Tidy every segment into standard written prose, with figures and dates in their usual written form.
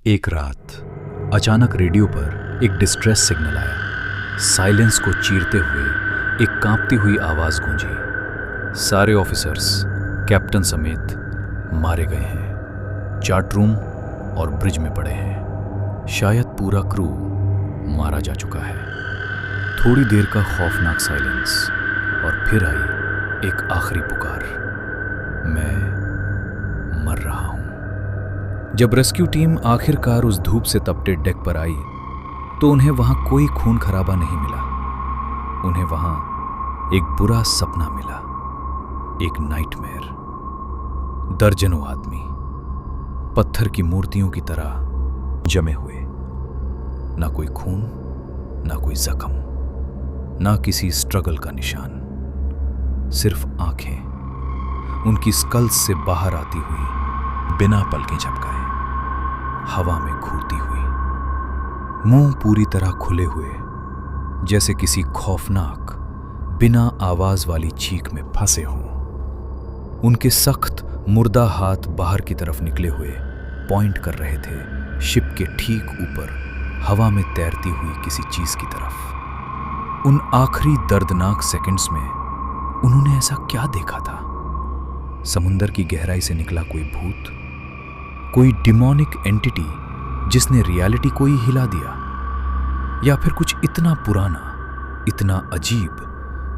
एक रात अचानक रेडियो पर एक डिस्ट्रेस सिग्नल आया। साइलेंस को चीरते हुए एक कांपती हुई आवाज गूंजी। सारे ऑफिसर्स कैप्टन समेत मारे गए हैं, चार्ट रूम और ब्रिज में पड़े हैं। शायद पूरा क्रू मारा जा चुका है। थोड़ी देर का खौफनाक साइलेंस और फिर आई एक आखिरी पुकार, मैं मर रहा हूं। जब रेस्क्यू टीम आखिरकार उस धूप से तपते डेक पर आई तो उन्हें वहां कोई खून खराबा नहीं मिला। उन्हें वहां एक बुरा सपना मिला, एक नाइटमेयर। दर्जनों आदमी पत्थर की मूर्तियों की तरह जमे हुए, ना कोई खून, ना कोई जख्म, ना किसी स्ट्रगल का निशान, सिर्फ आंखें उनकी स्कल्स से बाहर आती हुई बिना पलकें झपकाए, हवा में घूरती हुई, मुंह पूरी तरह खुले हुए, जैसे किसी खौफनाक बिना आवाज वाली चीख में फंसे हों। उनके सख्त मुर्दा हाथ बाहर की तरफ निकले हुए पॉइंट कर रहे थे शिप के ठीक ऊपर हवा में तैरती हुई किसी चीज की तरफ। उन आखिरी दर्दनाक सेकंड्स में उन्होंने ऐसा क्या देखा था? समुंदर की गहराई से निकला कोई भूत, कोई डिमोनिक एंटिटी जिसने रियलिटी को ही हिला दिया, या फिर कुछ इतना पुराना, इतना अजीब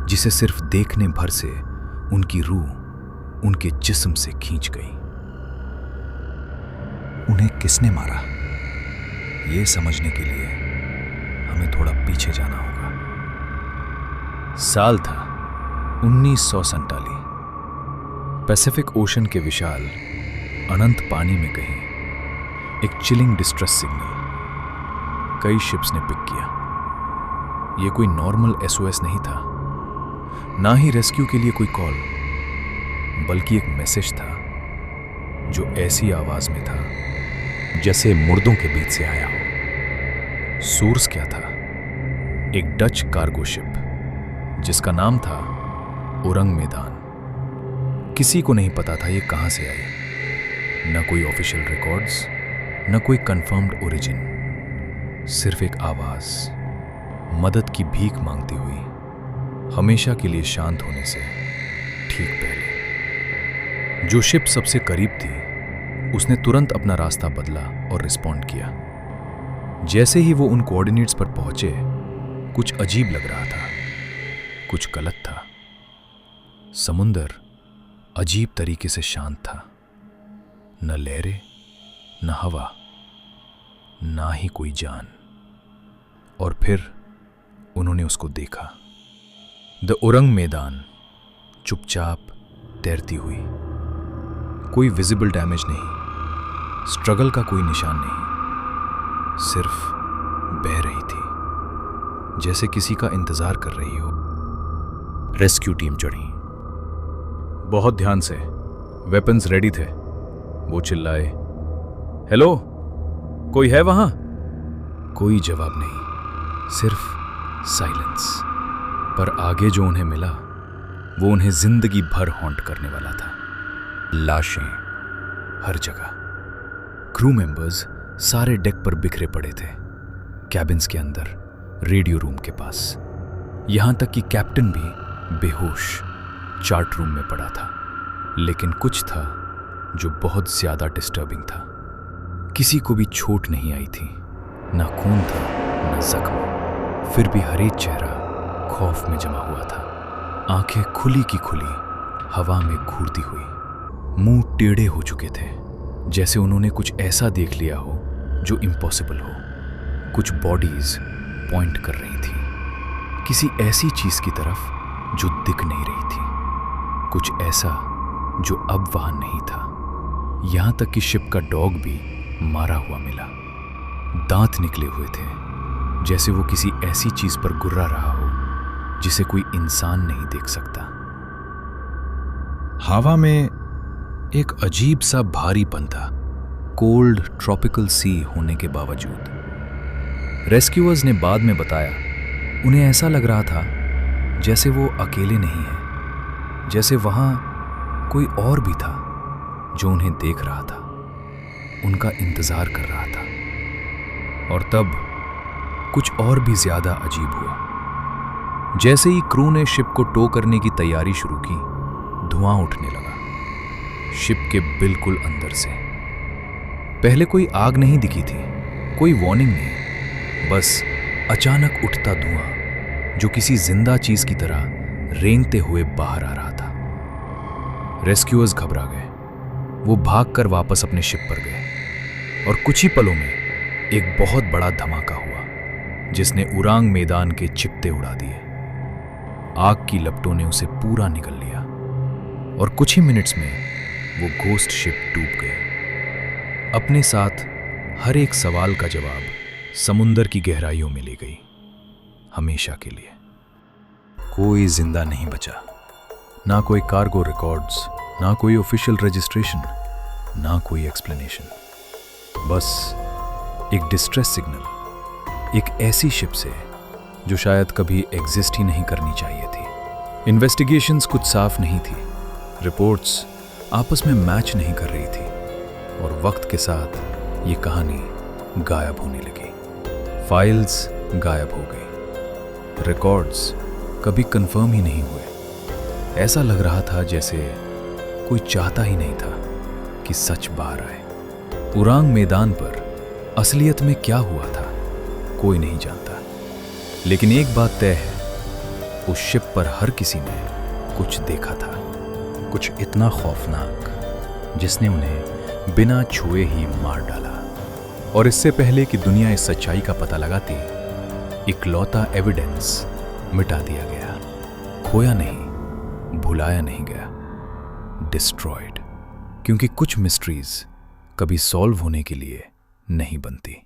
जिसे सिर्फ देखने भर से उनकी रूह उनके जिस्म से खींच गई। उन्हें किसने मारा, यह समझने के लिए हमें थोड़ा पीछे जाना होगा। साल था 1947। पैसिफिक ओशन के विशाल अनंत पानी में कहीं एक चिलिंग डिस्ट्रेस सिग्नल कई शिप्स ने पिक किया। यह कोई नॉर्मल एसओएस नहीं था, ना ही रेस्क्यू के लिए कोई कॉल, बल्कि एक मैसेज था जो ऐसी आवाज में था जैसे मुर्दों के बीच से आया हो। सोर्स क्या था? एक डच कार्गो शिप जिसका नाम था ओरंग मैदान। किसी को नहीं पता था ये कहां से आई, न कोई ऑफिशियल रिकॉर्ड्स, न कोई कंफर्म्ड ओरिजिन, सिर्फ एक आवाज मदद की भीख मांगती हुई, हमेशा के लिए शांत होने से ठीक पहले। जो शिप सबसे करीब थी उसने तुरंत अपना रास्ता बदला और रिस्पॉन्ड किया। जैसे ही वो उन कोऑर्डिनेट्स पर पहुंचे, कुछ अजीब लग रहा था, कुछ गलत था। समुंदर अजीब तरीके से शांत था, न लहरें, न हवा, ना ही कोई जान। और फिर उन्होंने उसको देखा। द ओरंग मैदान चुपचाप तैरती हुई, कोई विजिबल डैमेज नहीं, स्ट्रगल का कोई निशान नहीं, सिर्फ बह रही थी जैसे किसी का इंतजार कर रही हो। रेस्क्यू टीम चढ़ी, बहुत ध्यान से, वेपन्स रेडी थे। वो चिल्लाए, हेलो, कोई है वहां? कोई जवाब नहीं, सिर्फ साइलेंस। पर आगे जो उन्हें मिला वो उन्हें जिंदगी भर हॉन्ट करने वाला था। लाशें हर जगह, क्रू मेंबर्स सारे डेक पर बिखरे पड़े थे, कैबिन्स के अंदर, रेडियो रूम के पास, यहां तक कि कैप्टन भी बेहोश चार्ट रूम में पड़ा था। लेकिन कुछ था जो बहुत ज्यादा डिस्टर्बिंग था। किसी को भी चोट नहीं आई थी, ना खून था, ना जख्म, फिर भी हर एक चेहरा खौफ में जमा हुआ था। आंखें खुली की खुली हवा में घूरती हुई, मुंह टेढ़े हो चुके थे, जैसे उन्होंने कुछ ऐसा देख लिया हो जो इम्पॉसिबल हो। कुछ बॉडीज पॉइंट कर रही थी किसी ऐसी चीज की तरफ जो दिख नहीं रही थी, कुछ ऐसा जो अब वहां नहीं था। यहां तक कि शिप का डॉग भी मारा हुआ मिला। दांत निकले हुए थे, जैसे वो किसी ऐसी चीज पर गुर्रा रहा हो जिसे कोई इंसान नहीं देख सकता। हवा में एक अजीब सा भारीपन था, कोल्ड ट्रॉपिकल सी होने के बावजूद। रेस्क्यूअर्स ने बाद में बताया, उन्हें ऐसा लग रहा था जैसे वो अकेले नहीं हैं, जैसे वहां कोई और भी था जो उन्हें देख रहा था, उनका इंतजार कर रहा था। और तब कुछ और भी ज्यादा अजीब हुआ। जैसे ही क्रू ने शिप को टो करने की तैयारी शुरू की, धुआं उठने लगा शिप के बिल्कुल अंदर से। पहले कोई आग नहीं दिखी थी, कोई वार्निंग नहीं, बस अचानक उठता धुआं जो किसी जिंदा चीज की तरह रेंगते हुए बाहर आ रहा था। रेस्क्यूअर्स घबरा गए। वो भागकर वापस अपने शिप पर गए और कुछ ही पलों में एक बहुत बड़ा धमाका हुआ जिसने उरांग मैदान के चित्ते उड़ा दिए। आग की लपटों ने उसे पूरा निगल लिया और कुछ ही मिनट्स में वो घोस्ट शिप डूब गई। अपने साथ हर एक सवाल का जवाब समुंदर की गहराइयों में ले गई, हमेशा के लिए। कोई जिंदा नहीं बचा, ना कोई कार्गो रिकॉर्ड्स, ना कोई ऑफिशियल रजिस्ट्रेशन, ना कोई एक्सप्लेनेशन। बस एक डिस्ट्रेस सिग्नल, एक ऐसी शिप से जो शायद कभी एग्जिस्ट ही नहीं करनी चाहिए थी। इन्वेस्टिगेशंस कुछ साफ नहीं थी, रिपोर्ट्स आपस में मैच नहीं कर रही थी और वक्त के साथ ये कहानी गायब होने लगी। फाइल्स गायब हो गई, रिकॉर्ड्स कभी कंफर्म ही नहीं हुए। ऐसा लग रहा था जैसे कोई चाहता ही नहीं था कि सच बाहर आए। उरांग मैदान पर असलियत में क्या हुआ था कोई नहीं जानता, लेकिन एक बात तय है, उस शिप पर हर किसी ने कुछ देखा था, कुछ इतना खौफनाक जिसने उन्हें बिना छुए ही मार डाला। और इससे पहले कि दुनिया इस सच्चाई का पता लगाती, इकलौता एविडेंस मिटा दिया गया। खोया नहीं, भुलाया नहीं गया, डिस्ट्रॉयड। क्योंकि कुछ मिस्ट्रीज कभी सॉल्व होने के लिए नहीं बनती।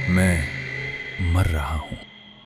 मैं मर रहा हूं।